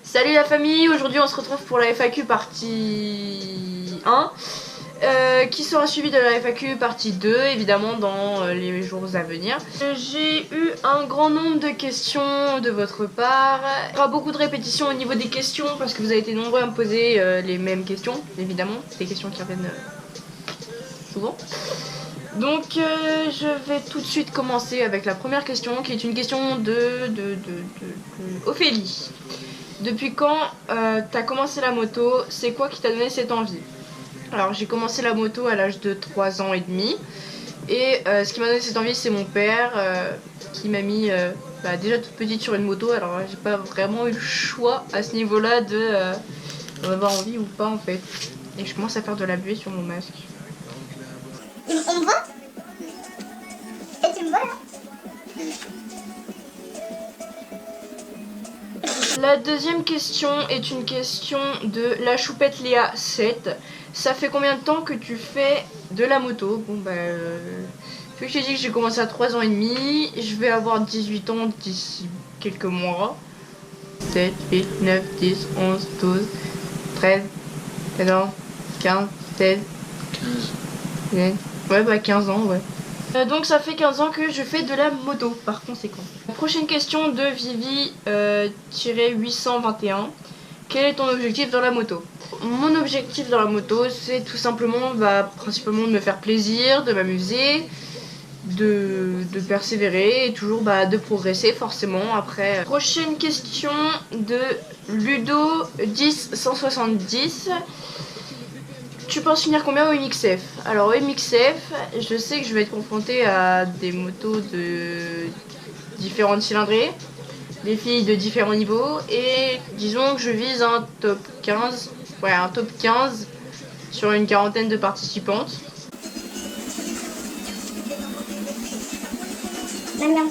Salut la famille, aujourd'hui on se retrouve pour la FAQ partie 1 qui sera suivie de la FAQ partie 2 évidemment dans les jours à venir. J'ai eu un grand nombre de questions de votre part. Il y aura beaucoup de répétitions au niveau des questions parce que vous avez été nombreux à me poser les mêmes questions, évidemment. C'est des questions qui reviennent souvent. Donc je vais tout de suite commencer avec la première question qui est une question de Ophélie. Depuis quand t'as commencé la moto? C'est quoi qui t'a donné cette envie? Alors j'ai commencé la moto à l'âge de 3 ans et demi. Et ce qui m'a donné cette envie, c'est mon père qui m'a mis déjà toute petite sur une moto. Alors j'ai pas vraiment eu le choix à ce niveau-là d'en avoir envie ou pas en fait. Et je commence à faire de la buée sur mon masque. On me voit? Et tu me vois là? La deuxième question est une question de la choupette Léa 7. Ça fait combien de temps que tu fais de la moto? Bon vu que j'ai dit que j'ai commencé à 3 ans et demi, je vais avoir 18 ans d'ici quelques mois. 7, 8, 9, 10, 11, 12, 13, 14, 15, 16, 15 ans, ouais. Donc ça fait 15 ans que je fais de la moto, par conséquent. La prochaine question de Vivi-821. Quel est ton objectif dans la moto? Mon objectif dans la moto, c'est tout simplement, principalement de me faire plaisir, de m'amuser, de persévérer et toujours de progresser forcément après. Prochaine question de Ludo10170. Tu penses finir combien au MXF? Alors au MXF, je sais que je vais être confrontée à des motos de différentes cylindrées, des filles de différents niveaux, et disons que je vise un top 15, un top 15 sur une quarantaine de participantes. La merde.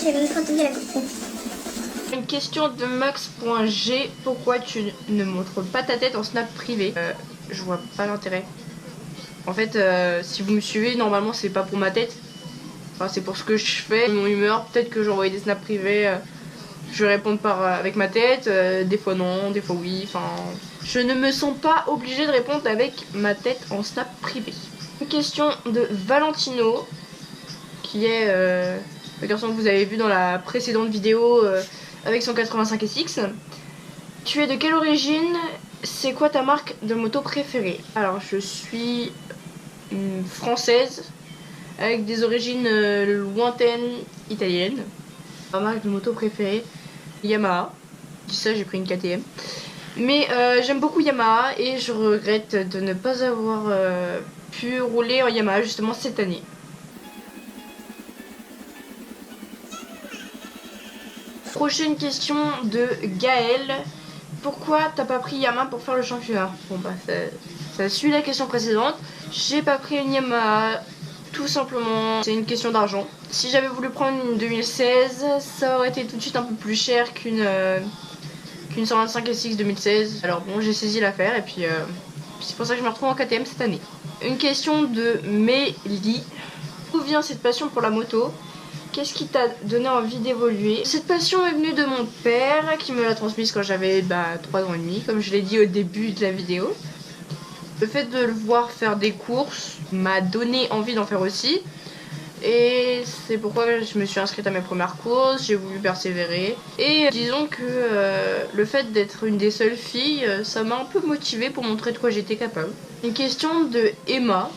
J'ai même pas entendu la coupe. Une question de max.g. Pourquoi tu ne montres pas ta tête en snap privé? Je vois pas l'intérêt. En fait, si vous me suivez, normalement c'est pas pour ma tête. Enfin, c'est pour ce que je fais, mon humeur. Peut-être que j'envoie des snaps privés, je réponds avec ma tête. Des fois non, des fois oui. Enfin, je ne me sens pas obligée de répondre avec ma tête en snap privé. Une question de Valentino, qui est le garçon que vous avez vu dans la précédente vidéo avec son 85 SX. Tu es de quelle origine? C'est quoi ta marque de moto préférée? Alors je suis française avec des origines lointaines italiennes. Ma marque de moto préférée, Yamaha. Je dis ça, j'ai pris une KTM. Mais j'aime beaucoup Yamaha et je regrette de ne pas avoir pu rouler en Yamaha justement cette année. Prochaine question de Gaël. Pourquoi t'as pas pris Yamaha pour faire le championnat? Bon ça suit la question précédente. J'ai pas pris une Yamaha, tout simplement, c'est une question d'argent. Si j'avais voulu prendre une 2016, ça aurait été tout de suite un peu plus cher qu'une 125 SX 2016. Alors bon, j'ai saisi l'affaire et puis c'est pour ça que je me retrouve en KTM cette année. Une question de Mélie. D'où vient cette passion pour la moto? Qu'est-ce qui t'a donné envie d'évoluer? Cette passion est venue de mon père qui me l'a transmise quand j'avais 3 ans et demi, comme je l'ai dit au début de la vidéo. Le fait de le voir faire des courses m'a donné envie d'en faire aussi. Et c'est pourquoi je me suis inscrite à mes premières courses, j'ai voulu persévérer. Et disons que le fait d'être une des seules filles, ça m'a un peu motivée pour montrer de quoi j'étais capable. Une question de Emma.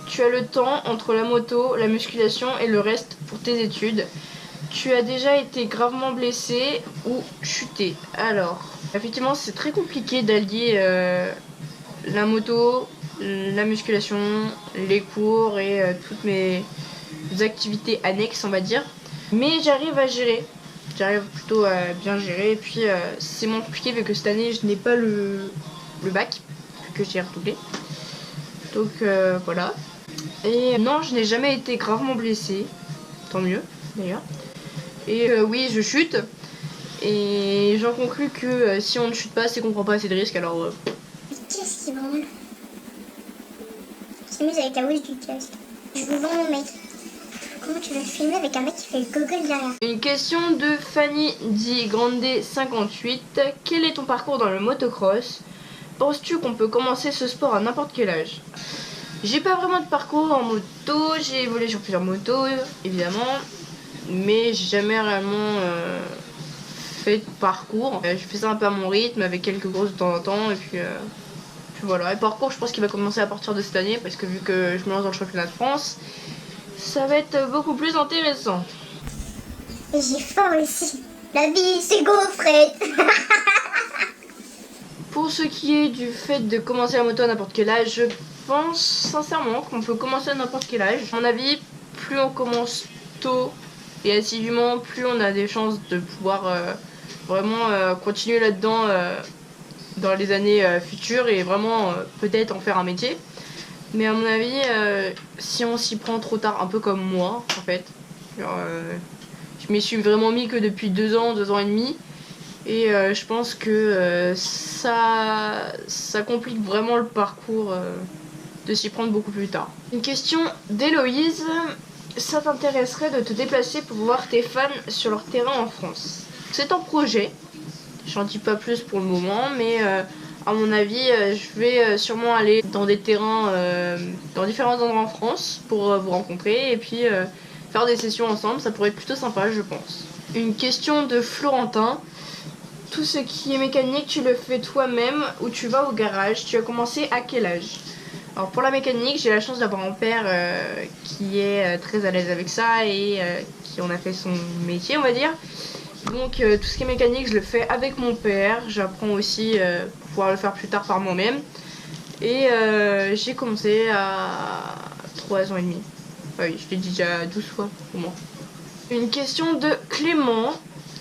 Tu as le temps entre la moto, la musculation et le reste pour tes études. Tu as déjà été gravement blessé ou chuté? Alors, effectivement, c'est très compliqué d'allier la moto, la musculation, les cours et toutes mes activités annexes, on va dire. Mais j'arrive à gérer. J'arrive plutôt à bien gérer. Et puis, c'est moins compliqué vu que cette année, je n'ai pas le bac, vu que j'ai redoublé. Donc, voilà. Et non, je n'ai jamais été gravement blessée. Tant mieux, d'ailleurs. Et oui, je chute. Et j'en conclus que si on ne chute pas, c'est qu'on prend pas assez de risques, alors... Qu'est-ce qui branle? Je t'amuse avec la housse du casque. Je vous vends mon mec. Comment tu veux filmer avec un mec qui fait le gogol derrière? Une question de Fanny Di Grande 58. Quel est ton parcours dans le motocross? Penses-tu qu'on peut commencer ce sport à n'importe quel âge? J'ai pas vraiment de parcours en moto, j'ai évolué sur plusieurs motos évidemment, mais j'ai jamais réellement fait de parcours. Je fais ça un peu à mon rythme avec quelques grosses de temps en temps et puis voilà. Et parcours, je pense qu'il va commencer à partir de cette année parce que vu que je me lance dans le championnat de France, ça va être beaucoup plus intéressant. Et j'ai faim aussi. La vie, c'est gaufrette. Pour ce qui est du fait de commencer la moto à n'importe quel âge, je pense sincèrement qu'on peut commencer à n'importe quel âge. À mon avis, plus on commence tôt et assidûment, plus on a des chances de pouvoir vraiment continuer là-dedans dans les années futures et vraiment peut-être en faire un métier. Mais à mon avis, si on s'y prend trop tard, un peu comme moi en fait, genre, je m'y suis vraiment mis que depuis 2 ans et demi. Et je pense que ça complique vraiment le parcours de s'y prendre beaucoup plus tard. Une question d'Héloïse. Ça t'intéresserait de te déplacer pour voir tes fans sur leur terrain en France? C'est en projet. J'en dis pas plus pour le moment, mais à mon avis, je vais sûrement aller dans des terrains, dans différents endroits en France pour vous rencontrer et puis faire des sessions ensemble. Ça pourrait être plutôt sympa, je pense. Une question de Florentin. Tout ce qui est mécanique, tu le fais toi-même ou tu vas au garage? Tu as commencé à quel âge? Alors pour la mécanique, j'ai la chance d'avoir un père qui est très à l'aise avec ça et qui en a fait son métier, on va dire. Donc tout ce qui est mécanique, je le fais avec mon père. J'apprends aussi pour pouvoir le faire plus tard par moi-même. Et j'ai commencé à 3 ans et demi. Oui, je l'ai dit déjà 12 fois au moins. Une question de Clément.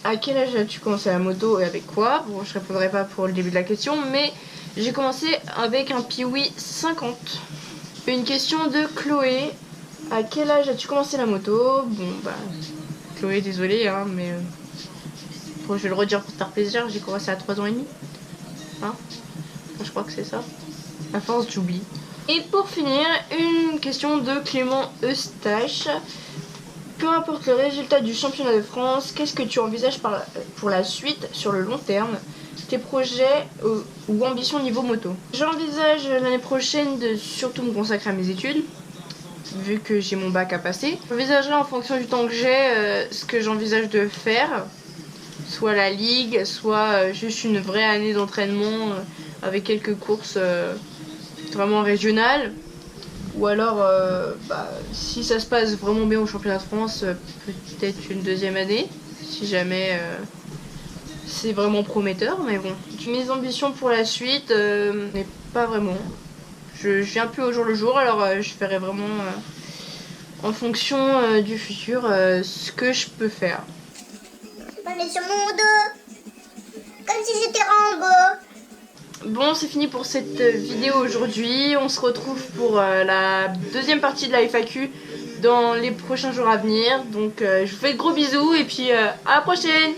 À quel âge as-tu commencé la moto et avec quoi? Bon, je répondrai pas pour le début de la question, mais j'ai commencé avec un Piwi 50. Une question de Chloé. À quel âge as-tu commencé la moto? Bon, bah, Chloé, désolée, hein, mais bon, je vais le redire pour te faire plaisir. J'ai commencé à 3 ans et demi. Hein? Je crois que c'est ça. À force, j'oublie. Et pour finir, une question de Clément Eustache. Peu importe le résultat du championnat de France, qu'est-ce que tu envisages pour la suite sur le long terme? Tes projets ou ambitions niveau moto? J'envisage l'année prochaine de surtout me consacrer à mes études, vu que j'ai mon bac à passer. J'envisagerai en fonction du temps que j'ai ce que j'envisage de faire, soit la ligue, soit juste une vraie année d'entraînement avec quelques courses vraiment régionales. Ou alors, si ça se passe vraiment bien au championnat de France, peut-être une 2e année, si jamais c'est vraiment prometteur, mais bon. Mes ambitions pour la suite, n'est pas vraiment. Je viens plus au jour le jour, alors je ferai vraiment en fonction du futur ce que je peux faire. On est sur mon dos, comme si j'étais Rambo. Bon, c'est fini pour cette vidéo aujourd'hui. On se retrouve pour la 2e partie de la FAQ dans les prochains jours à venir. Donc je vous fais de gros bisous et puis à la prochaine!